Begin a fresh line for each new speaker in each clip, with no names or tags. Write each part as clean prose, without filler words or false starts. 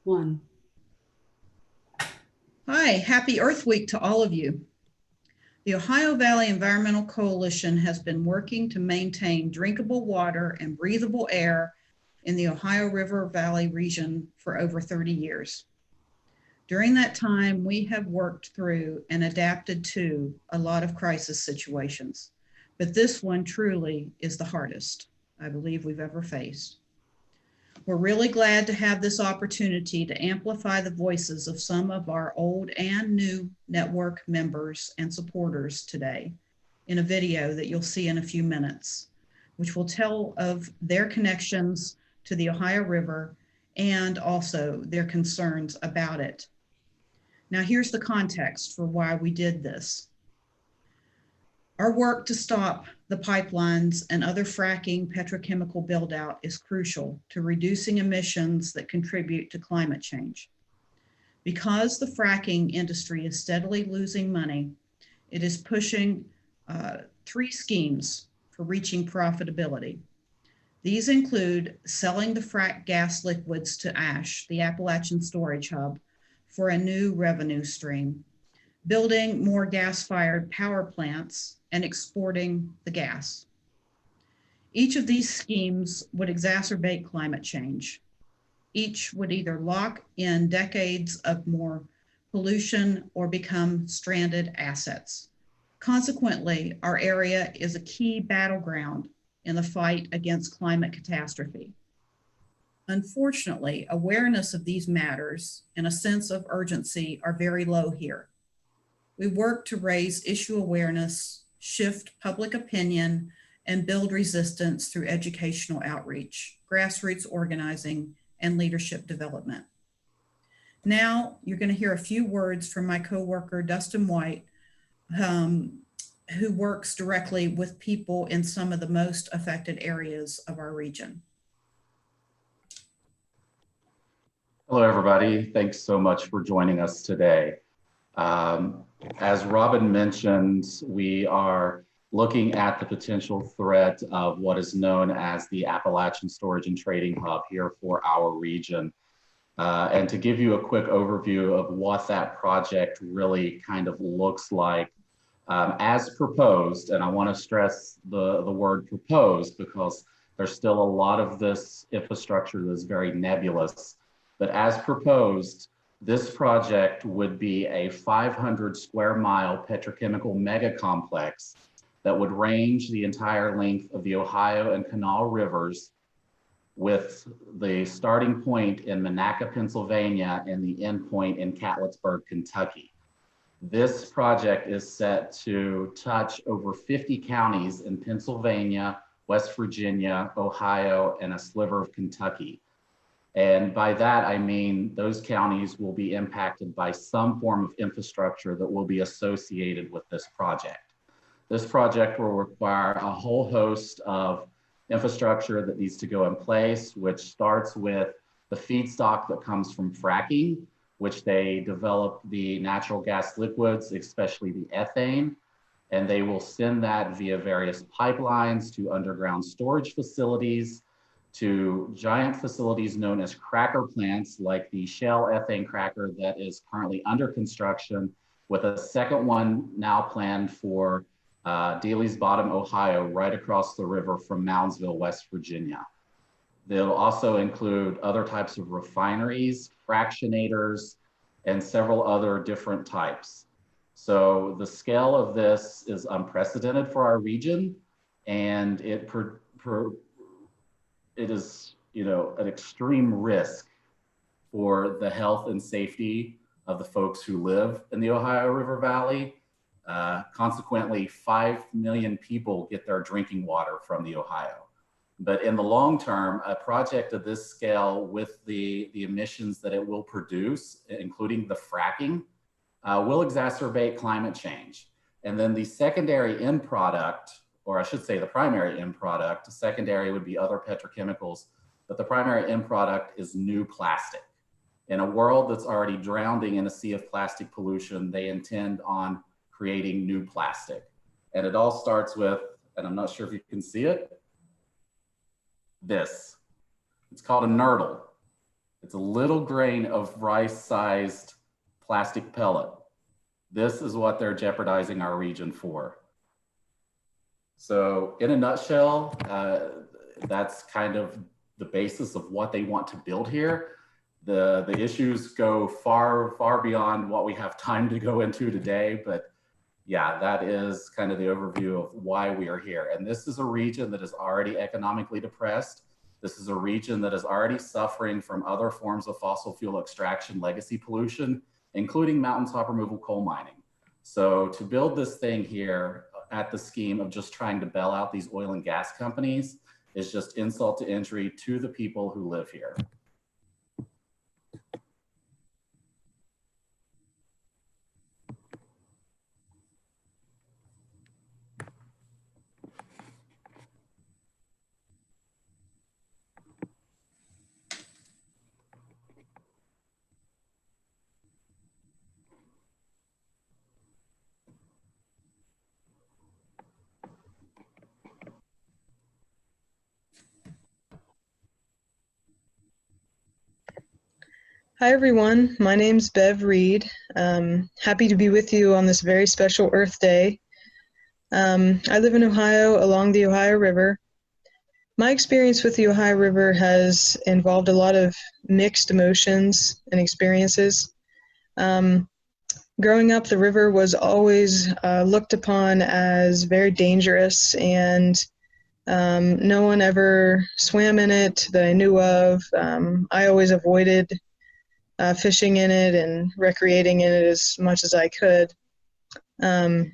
One.
Hi, happy Earth Week to all of you. The Ohio Valley Environmental Coalition has been working to maintain drinkable water and breathable air in the Ohio River Valley region for over 30 years. During that time, we have worked through and adapted to a lot of crisis situations, but this one truly is the hardest I believe we've ever faced. We're really glad to have this opportunity to amplify the voices of some of our old and new network members and supporters today in a video that you'll see in a few minutes, which will tell of their connections to the Ohio River and also their concerns about it. Now, here's the context for why we did this. Our work to stop the pipelines and other fracking petrochemical buildout is crucial to reducing emissions that contribute to climate change. Because the fracking industry is steadily losing money, it is pushing three schemes for reaching profitability. These include selling the frack gas liquids to ASH, the Appalachian Storage Hub, for a new revenue stream, building more gas-fired power plants, and exporting the gas. Each of these schemes would exacerbate climate change. Each would either lock in decades of more pollution or become stranded assets. Consequently, our area is a key battleground in the fight against climate catastrophe. Unfortunately, awareness of these matters and a sense of urgency are very low here. We work to raise issue awareness, shift public opinion, and build resistance through educational outreach, grassroots organizing, and leadership development. Now, you're going to hear a few words from my coworker, Dustin White, who works directly with people in some of the most affected areas of our region.
Hello, everybody. Thanks so much for joining us today. As Robin mentioned, we are looking at the potential threat of what is known as the Appalachian Storage and Trading Hub here for our region. And to give you a quick overview of what that project really kind of looks like as proposed, and I want to stress the word proposed because there's still a lot of this infrastructure that's very nebulous, but as proposed, this project would be a 500 square mile petrochemical mega complex that would range the entire length of the Ohio and Kanawha rivers, with the starting point in Monaca, Pennsylvania, and the end point in Catlettsburg, Kentucky. This project is set to touch over 50 counties in Pennsylvania, West Virginia, Ohio, and a sliver of Kentucky. And by that, I mean those counties will be impacted by some form of infrastructure that will be associated with this project. This project will require a whole host of infrastructure that needs to go in place, which starts with the feedstock that comes from fracking, which they develop the natural gas liquids, especially the ethane, and they will send that via various pipelines to underground storage facilities, to giant facilities known as cracker plants, like the Shell ethane cracker that is currently under construction, with a second one now planned for Daly's Bottom, Ohio, right across the river from Moundsville, West Virginia. They'll also include other types of refineries, fractionators, and several other different types. So the scale of this is unprecedented for our region, and it is, an extreme risk for the health and safety of the folks who live in the Ohio River Valley. Consequently, 5 million people get their drinking water from the Ohio. But in the long term, a project of this scale with the emissions that it will produce, including the fracking, will exacerbate climate change. And then the secondary end product, or I should say the primary end product, secondary would be other petrochemicals, but the primary end product is new plastic. In a world that's already drowning in a sea of plastic pollution, they intend on creating new plastic. And it all starts with, and I'm not sure if you can see it, this. It's called a nurdle. It's a little grain of rice-sized plastic pellet. This is what they're jeopardizing our region for. So in a nutshell, that's kind of the basis of what they want to build here. The issues go far, far beyond what we have time to go into today, but yeah, that is kind of the overview of why we are here. And this is a region that is already economically depressed. This is a region that is already suffering from other forms of fossil fuel extraction legacy pollution, including mountaintop removal coal mining. So to build this thing here at the scheme of just trying to bail out these oil and gas companies is just insult to injury to the people who live here.
Hi everyone, my name's Bev Reed. Happy to be with you on this very special Earth Day. I live in Ohio along the Ohio River. My experience with the Ohio River has involved a lot of mixed emotions and experiences. Growing up, the river was always looked upon as very dangerous, and no one ever swam in it that I knew of. I always avoided fishing in it and recreating in it as much as I could. And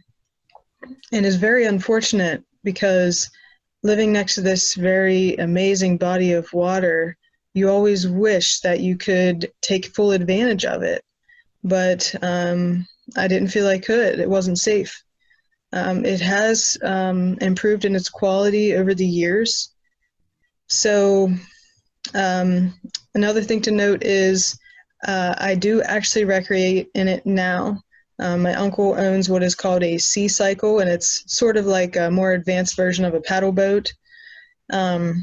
it's very unfortunate because living next to this very amazing body of water, you always wish that you could take full advantage of it. But I didn't feel I could. It wasn't safe. It has improved in its quality over the years. So another thing to note is I do actually recreate in it now. My uncle owns what is called a sea cycle, and it's sort of like a more advanced version of a paddle boat. And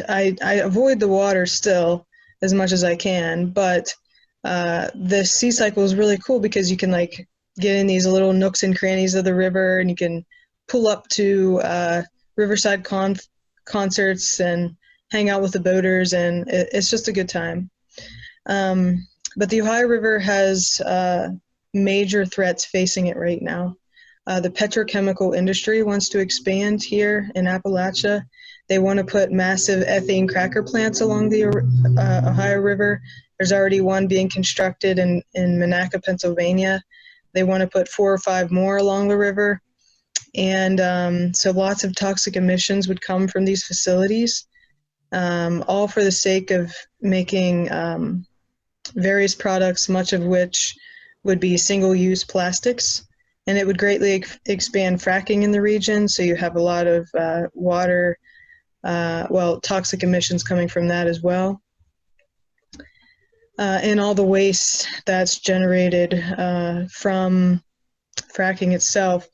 I avoid the water still as much as I can, but the sea cycle is really cool because you can like get in these little nooks and crannies of the river, and you can pull up to riverside concerts and hang out with the boaters, and it's just a good time. But the Ohio River has major threats facing it right now. The petrochemical industry wants to expand here in Appalachia. They want to put massive ethane cracker plants along the Ohio River. There's already one being constructed in Monaca, Pennsylvania. They want to put 4 or 5 more along the river. And so lots of toxic emissions would come from these facilities, all for the sake of making various products, much of which would be single-use plastics. And it would greatly expand fracking in the region, so you have a lot of water, toxic emissions coming from that as well. And all the waste that's generated from fracking itself.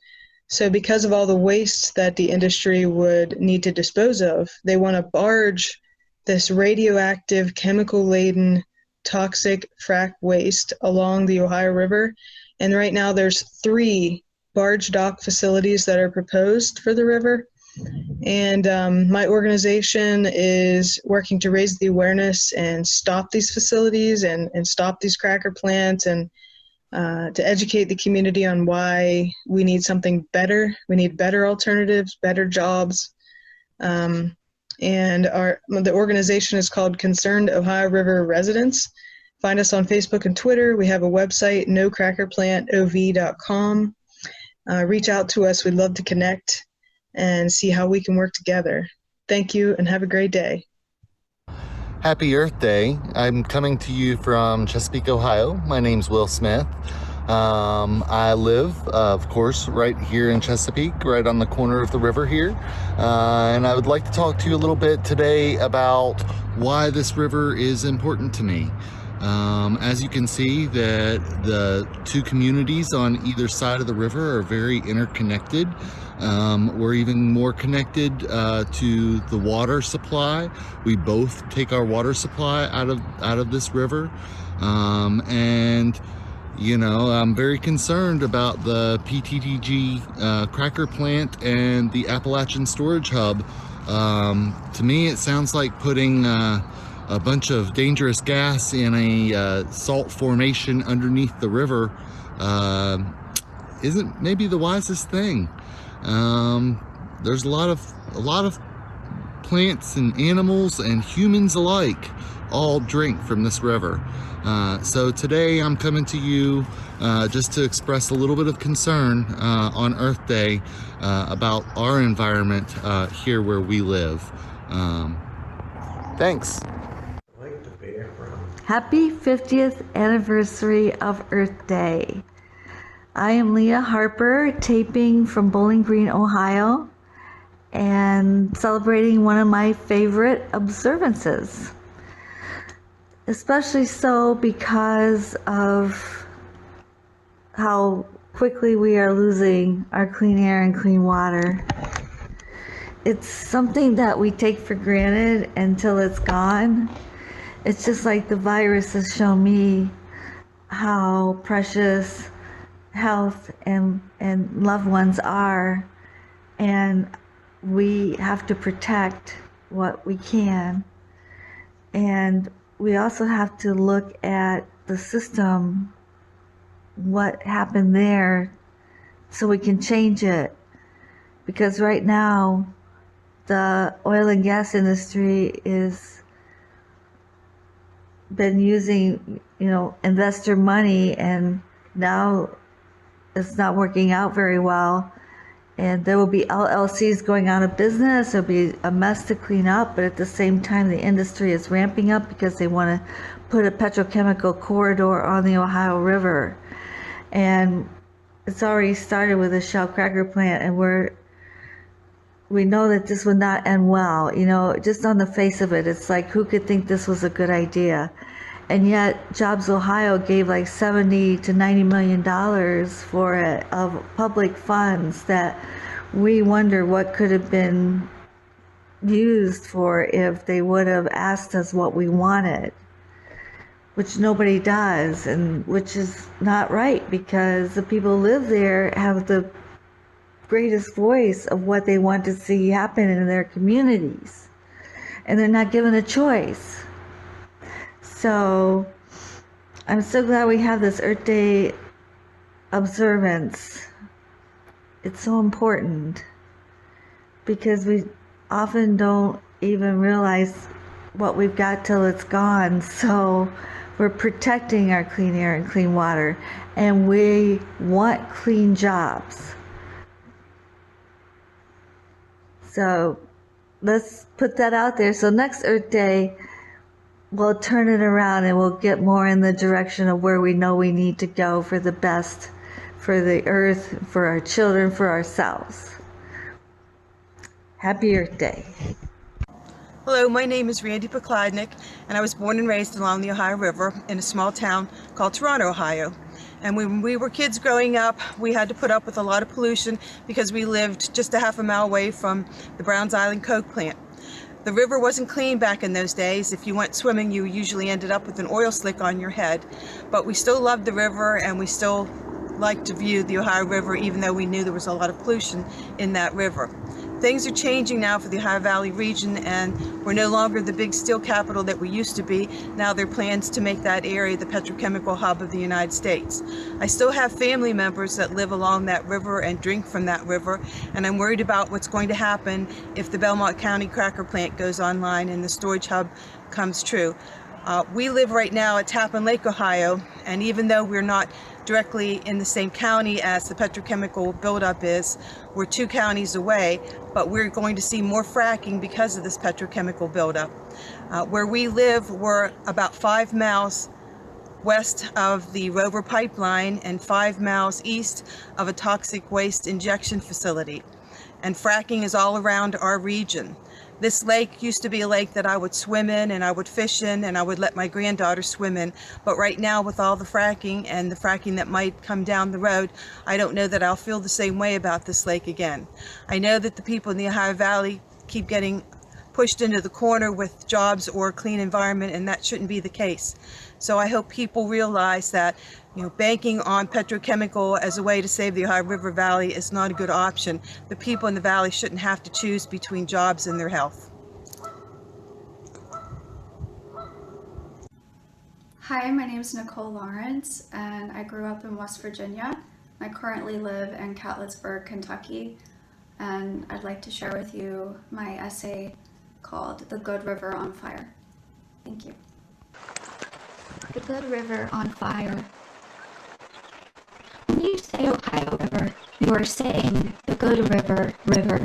So because of all the waste that the industry would need to dispose of, they want to barge this radioactive, chemical-laden, toxic frack waste along the Ohio River. And right now there's 3 barge dock facilities that are proposed for the river. And my organization is working to raise the awareness and stop these facilities and stop these cracker plants, and to educate the community on why we need something better. We need better alternatives, better jobs. And the organization is called Concerned Ohio River Residents. Find us on Facebook and Twitter. We have a website, nocrackerplantov.com. Reach out to us. We'd love to connect and see how we can work together. Thank you and have a great day.
Happy Earth Day. I'm coming to you from Chesapeake, Ohio. My name's Will Smith. I live, of course, right here in Chesapeake, right on the corner of the river here. And I would like to talk to you a little bit today about why this river is important to me. As you can see, that the 2 communities on either side of the river are very interconnected. We're even more connected to the water supply. We both take our water supply out of this river, and you know, I'm very concerned about the PTTG cracker plant and the Appalachian Storage Hub. To me, it sounds like putting a bunch of dangerous gas in a salt formation underneath the river isn't maybe the wisest thing. There's a lot of plants and animals and humans alike all drink from this river. So today I'm coming to you just to express a little bit of concern on Earth Day about our environment here where we live. Thanks.
Happy 50th anniversary of Earth Day. I am Leah Harper, taping from Bowling Green, Ohio, and celebrating one of my favorite observances. Especially so because of how quickly we are losing our clean air and clean water. It's something that we take for granted until it's gone. It's just like the virus has shown me how precious health and loved ones are, and we have to protect what we can. And we also have to look at the system, what happened there, so we can change it. Because right now, the oil and gas industry is been using, investor money, and now it's not working out very well. And there will be LLCs going out of business. There'll be a mess to clean up, but at the same time, the industry is ramping up because they want to put a petrochemical corridor on the Ohio River. And it's already started with a Shell cracker plant, and we know that this would not end well. Just on the face of it, it's like, who could think this was a good idea? And yet Jobs Ohio gave like $70 to $90 million for it, of public funds, that we wonder what could have been used for if they would have asked us what we wanted, which nobody does, and which is not right, because the people who live there have the greatest voice of what they want to see happen in their communities, and they're not given a choice. So I'm so glad we have this Earth Day observance. It's so important because we often don't even realize what we've got till it's gone. So we're protecting our clean air and clean water, and we want clean jobs. So let's put that out there. So next Earth Day, we'll turn it around and we'll get more in the direction of where we know we need to go for the best, for the earth, for our children, for ourselves. Happy Earth Day.
Hello, my name is Randy Poklodnik, and I was born and raised along the Ohio River in a small town called Toronto, Ohio. And when we were kids growing up, we had to put up with a lot of pollution because we lived just a half a mile away from the Browns Island coke plant. The river wasn't clean back in those days. If you went swimming, you usually ended up with an oil slick on your head. But we still loved the river, and we still liked to view the Ohio River, even though we knew there was a lot of pollution in that river. Things are changing now for the Ohio Valley region, and we're no longer the big steel capital that we used to be. Now there are plans to make that area the petrochemical hub of the United States. I still have family members that live along that river and drink from that river, and I'm worried about what's going to happen if the Belmont County cracker plant goes online and the storage hub comes true. We live right now at Tappan Lake, Ohio, and even though we're not directly in the same county as the petrochemical buildup is, we're 2 counties away, but we're going to see more fracking because of this petrochemical buildup. Where we live, we're about 5 miles west of the Rover pipeline and 5 miles east of a toxic waste injection facility. And fracking is all around our region. This lake used to be a lake that I would swim in and I would fish in and I would let my granddaughter swim in. But right now, with all the fracking and the fracking that might come down the road, I don't know that I'll feel the same way about this lake again. I know that the people in the Ohio Valley keep getting pushed into the corner with jobs or a clean environment, and that shouldn't be the case. So I hope people realize that, banking on petrochemical as a way to save the Ohio River Valley is not a good option. The people in the valley shouldn't have to choose between jobs and their health.
Hi, my name is Nicole Lawrence, and I grew up in West Virginia. I currently live in Catlettsburg, Kentucky, and I'd like to share with you my essay called "The Good River on Fire." Thank you.
The Good River on Fire. When you say Ohio River, you are saying the Good River, river,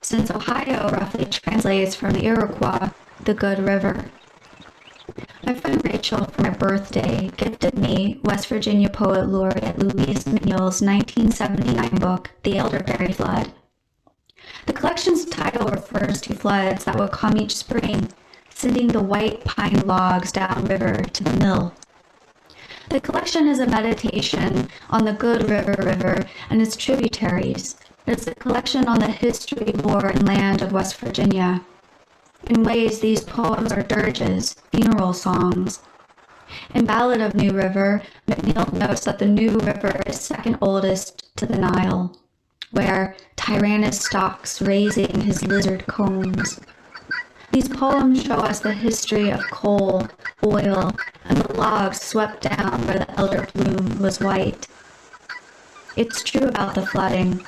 since Ohio roughly translates from the Iroquois, the Good River. My friend Rachel, for my birthday, gifted me West Virginia Poet Laureate Louise McNeill's 1979 book, The Elderberry Flood. The collection's title refers to floods that would come each spring, sending the white pine logs downriver to the mill. The collection is a meditation on the Good River and its tributaries. It's a collection on the history, lore, and land of West Virginia. In ways, these poems are dirges, funeral songs. In Ballad of New River, McNeill notes that the New River is second oldest to the Nile, where Tyrannus stalks raising his lizard combs. These poems show us the history of coal, oil, and the logs swept down where the elder bloom was white. It's true about the flooding.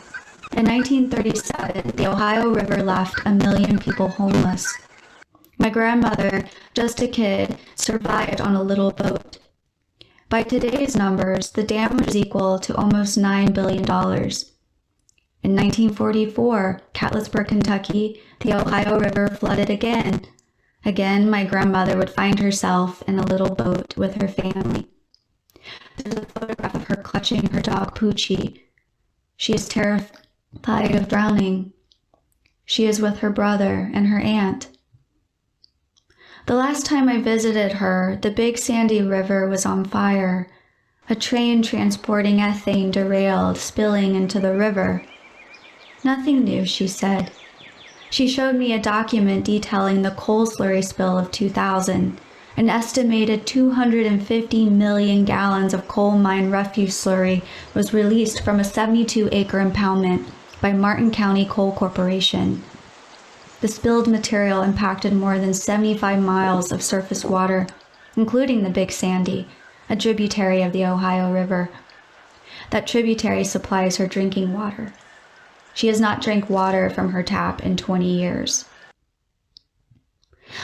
In 1937, the Ohio River left 1 million people homeless. My grandmother, just a kid, survived on a little boat. By today's numbers, the damage was equal to almost $9 billion. In 1944, Catlettsburg, Kentucky, the Ohio River flooded again. Again, my grandmother would find herself in a little boat with her family. There's a photograph of her clutching her dog Poochie. She is terrified of drowning. She is with her brother and her aunt. The last time I visited her, the Big Sandy River was on fire. A train transporting ethane derailed, spilling into the river. Nothing new, she said. She showed me a document detailing the coal slurry spill of 2000. An estimated 250 million gallons of coal mine refuse slurry was released from a 72-acre impoundment by Martin County Coal Corporation. The spilled material impacted more than 75 miles of surface water, including the Big Sandy, a tributary of the Ohio River. That tributary supplies her drinking water. She has not drank water from her tap in 20 years.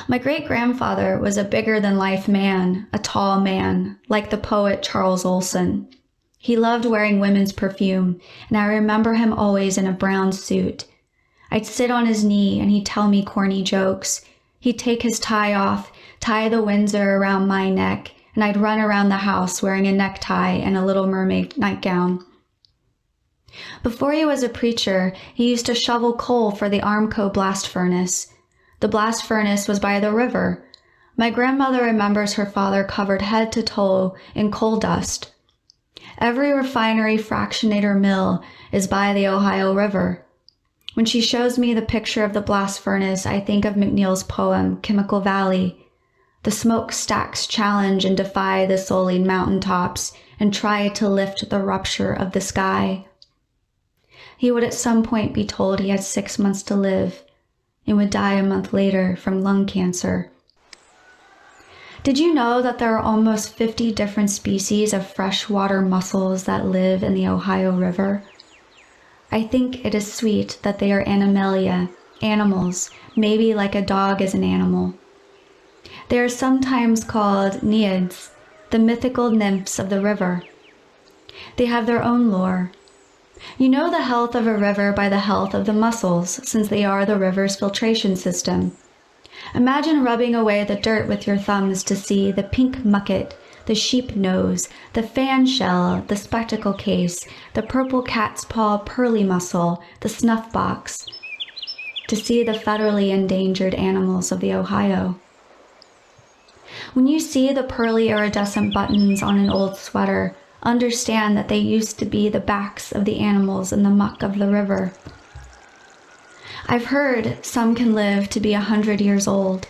My great-grandfather was a bigger-than-life man, a tall man, like the poet Charles Olson. He loved wearing women's perfume, and I remember him always in a brown suit. I'd sit on his knee, and he'd tell me corny jokes. He'd take his tie off, tie the Windsor around my neck, and I'd run around the house wearing a necktie and a Little Mermaid nightgown. Before he was a preacher, he used to shovel coal for the Armco blast furnace. The blast furnace was by the river. My grandmother remembers her father covered head to toe in coal dust. Every refinery fractionator mill is by the Ohio River. When she shows me the picture of the blast furnace, I think of McNeill's poem, Chemical Valley. The smokestacks challenge and defy the sullied mountaintops and try to lift the rupture of the sky. He would at some point be told he had 6 months to live and would die a month later from lung cancer. Did you know that there are almost 50 different species of freshwater mussels that live in the Ohio River? I think it is sweet that they are animalia, animals, maybe like a dog is an animal. They are sometimes called naiads, the mythical nymphs of the river. They have their own lore. You know the health of a river by the health of the mussels, since they are the river's filtration system. Imagine rubbing away the dirt with your thumbs to see the pink mucket, the sheep nose, the fan shell, the spectacle case, the purple cat's paw pearly mussel, the snuff box. to see the federally endangered animals of the Ohio. When you see the pearly iridescent buttons on an old sweater, understand that they used to be the backs of the animals in the muck of the river. I've heard some can live to be 100 years old.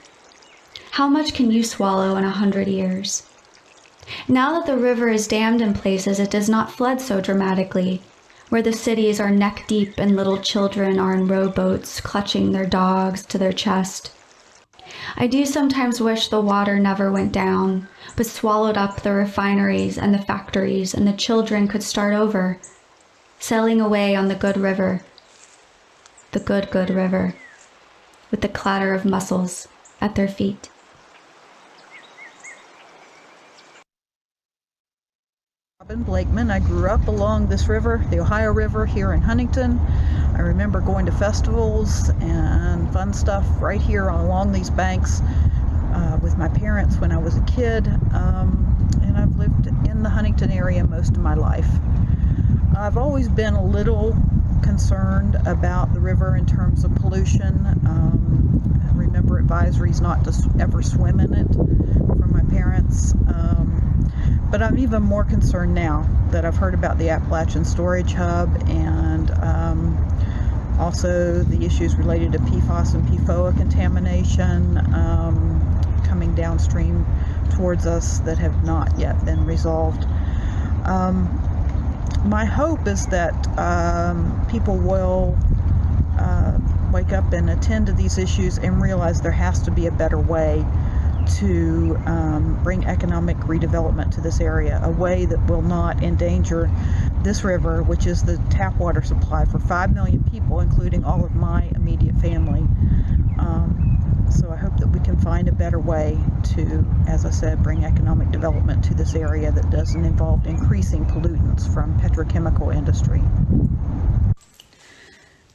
How much can you swallow in 100 years? Now that the river is dammed in places, it does not flood so dramatically, where the cities are neck deep and little children are in rowboats clutching their dogs to their chest. I do sometimes wish the water never went down, but swallowed up the refineries and the factories, and the children could start over, sailing away on the good river, the good, good river, with the clatter of mussels at their feet.
Robin Blakeman. I grew up along this river, the Ohio River, here in Huntington. I remember going to festivals and fun stuff right here along these banks with my parents when I was a kid, and I've lived in the Huntington area most of my life. I've always been a little concerned about the river in terms of pollution. I remember advisories not to ever swim in it from my parents. But I'm even more concerned now that I've heard about the Appalachian Storage Hub and also the issues related to PFAS and PFOA contamination coming downstream towards us that have not yet been resolved. My hope is that people will wake up and attend to these issues and realize there has to be a better way to bring economic redevelopment to this area, a way that will not endanger this river, which is the tap water supply for 5 million people, including all of my immediate family. So I hope that we can find a better way to, as I said, bring economic development to this area that doesn't involve increasing pollutants from petrochemical industry.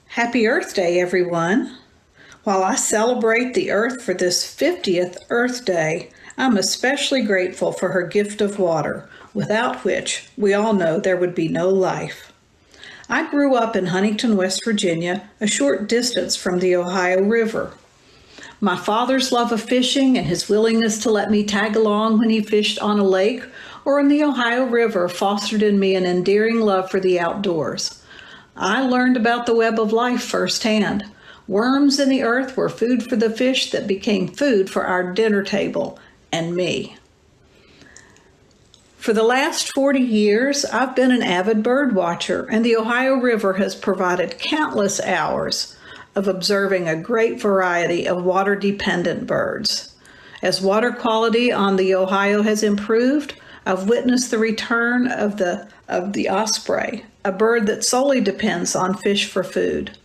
Happy Earth Day, everyone. While I celebrate the Earth for this 50th Earth Day, I'm especially grateful for her gift of water, without which we all know there would be no life. I grew up in Huntington, West Virginia, a short distance from the Ohio River. My father's love of fishing and his willingness to let me tag along when he fished on a lake or in the Ohio River fostered in me an endearing love for the outdoors. I learned about the web of life firsthand. Worms in the earth were food for the fish that became food for our dinner table and me. For the last 40 years, I've been an avid bird watcher, and the Ohio River has provided countless hours of observing a great variety of water-dependent birds. As water quality on the Ohio has improved, I've witnessed the return of the osprey, a bird that solely depends on fish for food.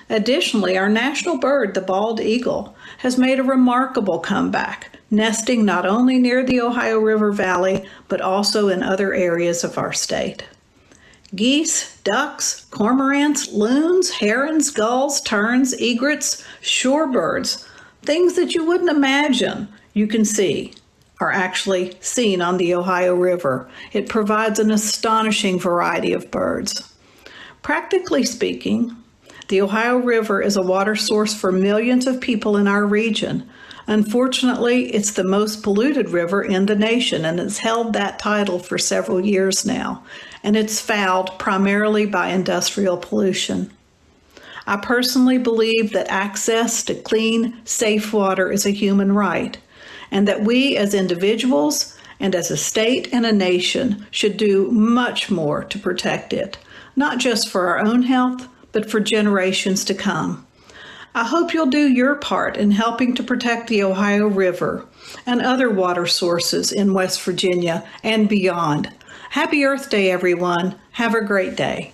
Additionally, our national bird, the bald eagle, has made a remarkable comeback, nesting not only near the Ohio River Valley, but also in other areas of our state. Geese, ducks, cormorants, loons, herons, gulls, terns, egrets, shorebirds, things that you wouldn't imagine you can see, are actually seen on the Ohio River. It provides an astonishing variety of birds. Practically speaking, the Ohio River is a water source for millions of people in our region. Unfortunately, it's the most polluted river in the nation, and it's held that title for several years now, and it's fouled primarily by industrial pollution. I personally believe that access to clean, safe water is a human right, and that we as individuals and as a state and a nation should do much more to protect it, not just for our own health, but for generations to come. I hope you'll do your part in helping to protect the Ohio River and other water sources in West Virginia and beyond. Happy Earth Day, everyone. Have a great day.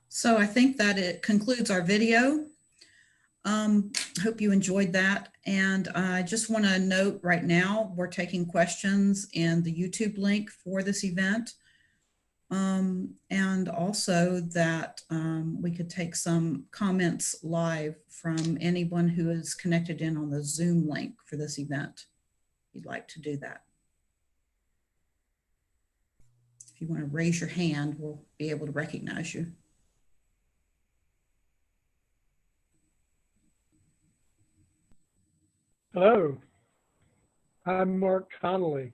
So I think that it concludes our video. Hope you enjoyed that. And I just want to note right now, we're taking questions in the YouTube link for this event. And also that we could take some comments live from anyone who is connected in on the Zoom link for this event. If you'd like to do that. If you want to raise your hand, we'll be able to recognize you.
Hello, I'm Mark Connolly.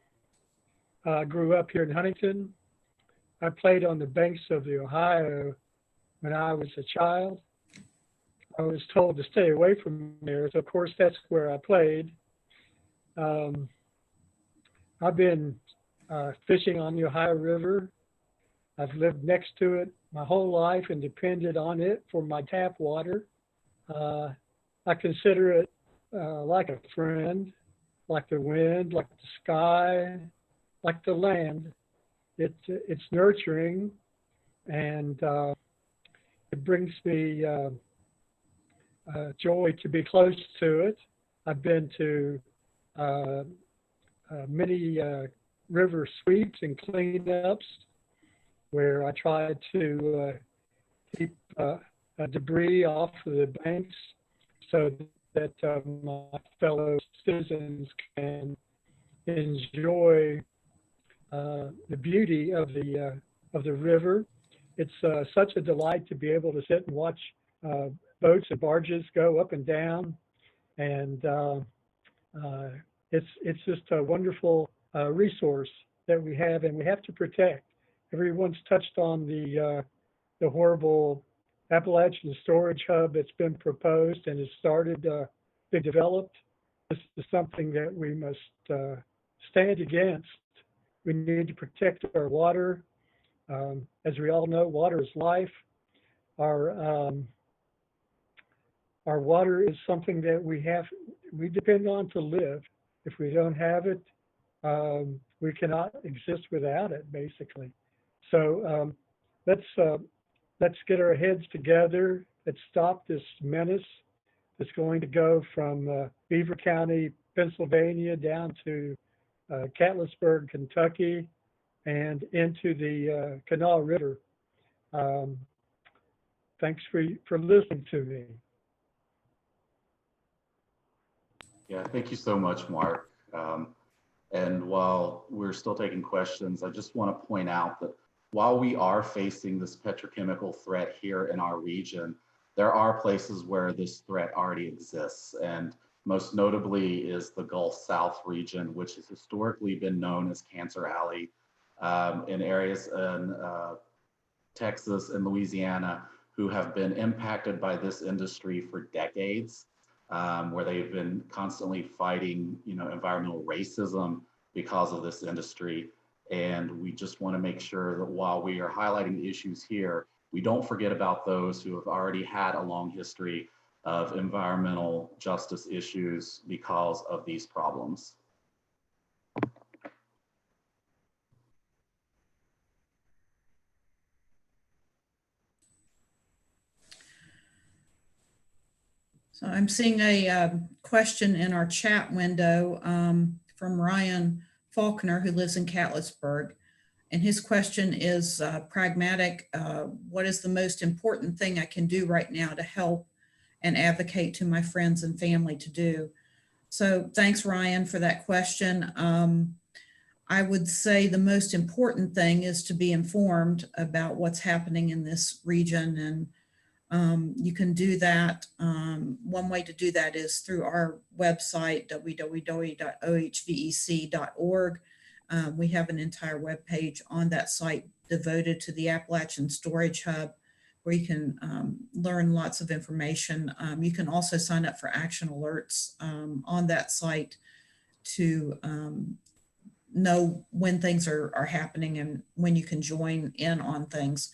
I grew up here in Huntington. I played on the banks of the Ohio when I was a child. I was told to stay away from there, so of course that's where I played. I've been fishing on the Ohio River. I've lived next to it my whole life and depended on it for my tap water. I consider it like a friend, like the wind, like the sky, like the land. It's nurturing, and it brings me joy to be close to it. I've been to many river sweeps and cleanups where I try to keep debris off of the banks so that my fellow citizens can enjoy the beauty of the river. It's such a delight to be able to sit and watch boats and barges go up and down, and it's just a wonderful resource that we have, and we have to protect. Everyone's touched on the horrible Appalachian storage hub that's been proposed and has started being developed. This is something that we must stand against. We need to protect our water. As we all know, water is life. Our water is something that we depend on to live. If we don't have it, we cannot exist without it, basically. So let's get our heads together. Let's stop this menace that's going to go from Beaver County, Pennsylvania, down to Catlettsburg, Kentucky, and into the Kanawha River. Thanks for listening to me.
Yeah, thank you so much, Mark. And while we're still taking questions, I just want to point out that while we are facing this petrochemical threat here in our region, there are places where this threat already exists. And most notably is the Gulf South region, which has historically been known as Cancer Alley, in areas in Texas and Louisiana who have been impacted by this industry for decades, where they've been constantly fighting, environmental racism because of this industry. And we just want to make sure that while we are highlighting the issues here, we don't forget about those who have already had a long history of environmental justice issues because of these problems.
So I'm seeing a question in our chat window from Ryan Faulkner, who lives in Catlettsburg. And his question is pragmatic. What is the most important thing I can do right now to help and advocate to my friends and family to do? So thanks, Ryan, for that question. I would say the most important thing is to be informed about what's happening in this region. And you can do that. One way to do that is through our website, www.ohvec.org. We have an entire webpage on that site devoted to the Appalachian Storage Hub, where you can learn lots of information. You can also sign up for action alerts on that site to know when things are happening and when you can join in on things.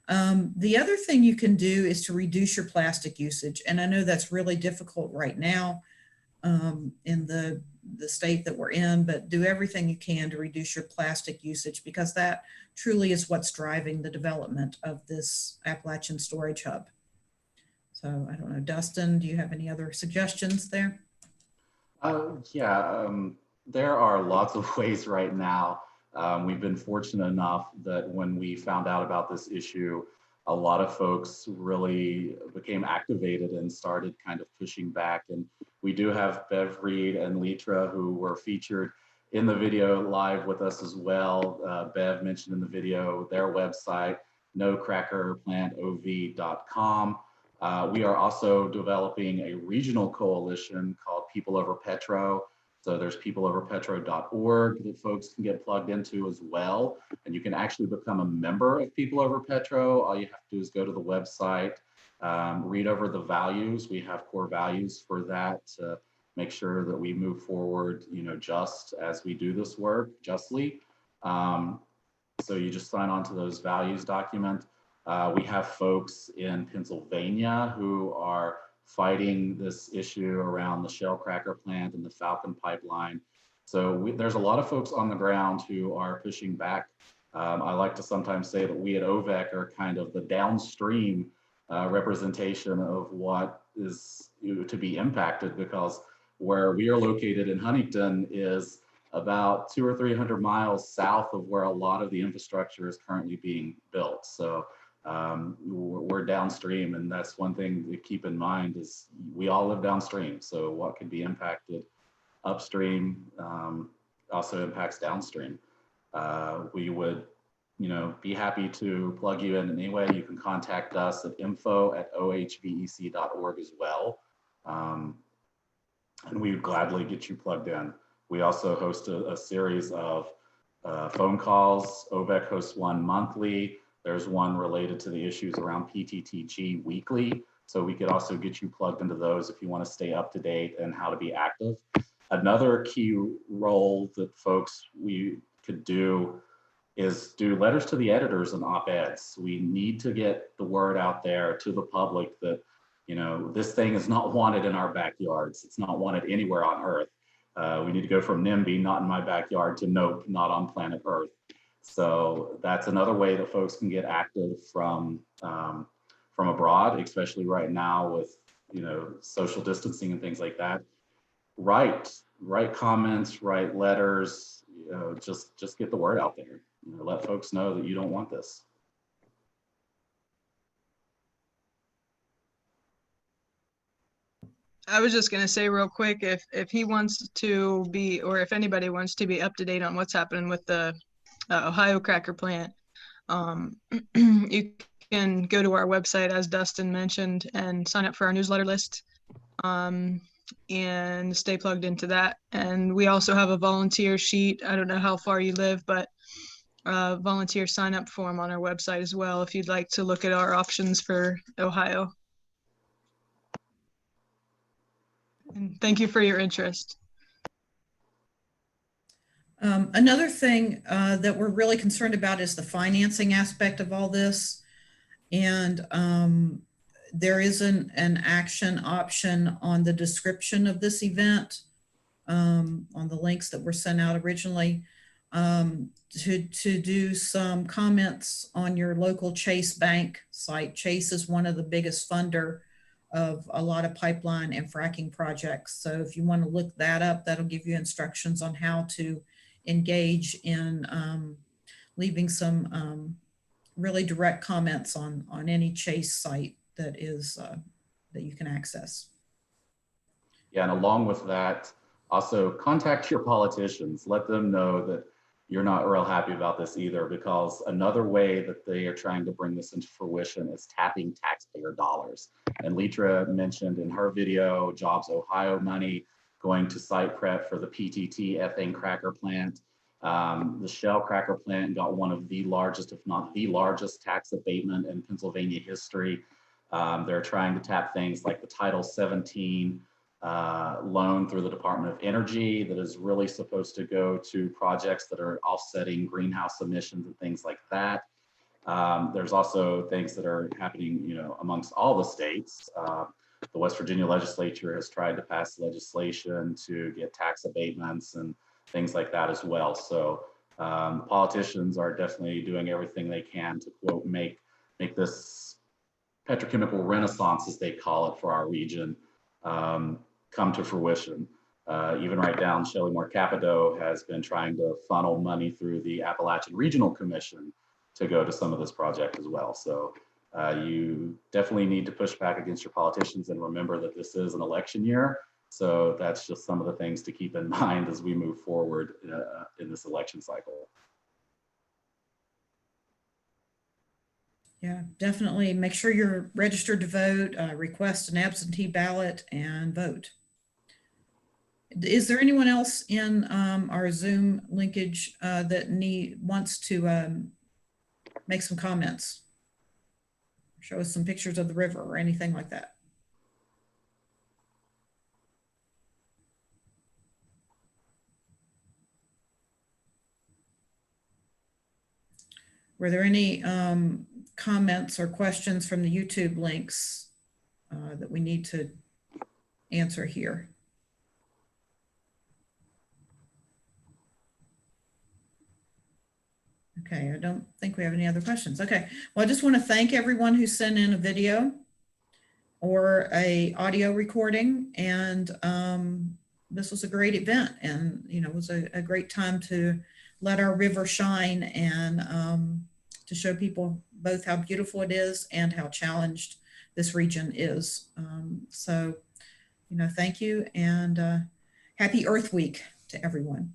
The other thing you can do is to reduce your plastic usage. And I know that's really difficult right now in the state that we're in, but do everything you can to reduce your plastic usage, because that truly is what's driving the development of this Appalachian Storage Hub. So I don't know, Dustin, do you have any other suggestions there?
Yeah, there are lots of ways right now. We've been fortunate enough that when we found out about this issue, a lot of folks really became activated and started kind of pushing back. And we do have Bev Reed and Letra who were featured in the video live with us as well. Bev mentioned in the video their website, nocrackerplantov.com. We are also developing a regional coalition called People Over Petro. So there's peopleoverpetro.org that folks can get plugged into as well. And you can actually become a member of People Over Petro. All you have to do is go to the website, read over the values. We have core values for that to make sure that we move forward, just as we do this work justly. So you just sign on to those values document. We have folks in Pennsylvania who are fighting this issue around the Shell cracker plant and the Falcon pipeline. So there's a lot of folks on the ground who are pushing back. I like to sometimes say that we at OVEC are kind of the downstream representation of what is to be impacted, because where we are located in Huntington is about 200 or 300 miles south of where a lot of the infrastructure is currently being built. So we're downstream, and that's one thing to keep in mind is we all live downstream. So what could be impacted upstream also impacts downstream. We would, be happy to plug you in any way. You can contact us at info@ohvec.org as well. And we would gladly get you plugged in. We also host a series of phone calls. OVEC hosts one monthly. There's one related to the issues around PTTG weekly. So we could also get you plugged into those if you want to stay up to date and how to be active. Another key role that we could do is do letters to the editors and op-eds. We need to get the word out there to the public that, this thing is not wanted in our backyards. It's not wanted anywhere on Earth. We need to go from NIMBY, not in my backyard, to nope, not on planet Earth. So that's another way that folks can get active from abroad, especially right now with social distancing and things like that. Write comments, write letters. Just get the word out there. Let folks know that you don't want this.
I was just going to say real quick, if he wants to be, or if anybody wants to be up to date on what's happening with the Ohio cracker plant, you can go to our website, as Dustin mentioned, and sign up for our newsletter list and stay plugged into that. And we also have a volunteer sheet. I don't know how far you live, but volunteer sign up form on our website as well if you'd like to look at our options for Ohio. And thank you for your interest.
Another thing that we're really concerned about is the financing aspect of all this. And there is an action option on the description of this event, on the links that were sent out originally, to do some comments on your local Chase Bank site. Chase is one of the biggest funder of a lot of pipeline and fracking projects. So if you want to look that up, that'll give you instructions on how to engage in leaving some really direct comments on any Chase site that is that you can access.
Yeah, and along with that, also contact your politicians. Let them know that you're not real happy about this either, because another way that they are trying to bring this into fruition is tapping taxpayer dollars. And Letra mentioned in her video, Jobs Ohio money going to site prep for the PTT ethane cracker plant. The Shell cracker plant got one of the largest, if not the largest, tax abatement in Pennsylvania history. They're trying to tap things like the Title 17 loan through the Department of Energy that is really supposed to go to projects that are offsetting greenhouse emissions and things like that. There's also things that are happening, amongst all the states. The West Virginia legislature has tried to pass legislation to get tax abatements and things like that as well. So politicians are definitely doing everything they can to, quote, make this petrochemical renaissance, as they call it for our region, come to fruition. Even right down, Shelley Capito has been trying to funnel money through the Appalachian Regional Commission to go to some of this project as well. So you definitely need to push back against your politicians and remember that this is an election year. So that's just some of the things to keep in mind as we move forward in this election cycle.
Yeah, definitely make sure you're registered to vote, request an absentee ballot, and vote. Is there anyone else in our Zoom linkage that wants to make some comments? Show us some pictures of the river or anything like that? Were there any comments or questions from the YouTube links that we need to answer here? Okay, I don't think we have any other questions. Okay, well, I just want to thank everyone who sent in a video or a audio recording, and this was a great event, and it was a great time to let our river shine and to show people both how beautiful it is and how challenged this region is. So, thank you, and happy Earth Week to everyone.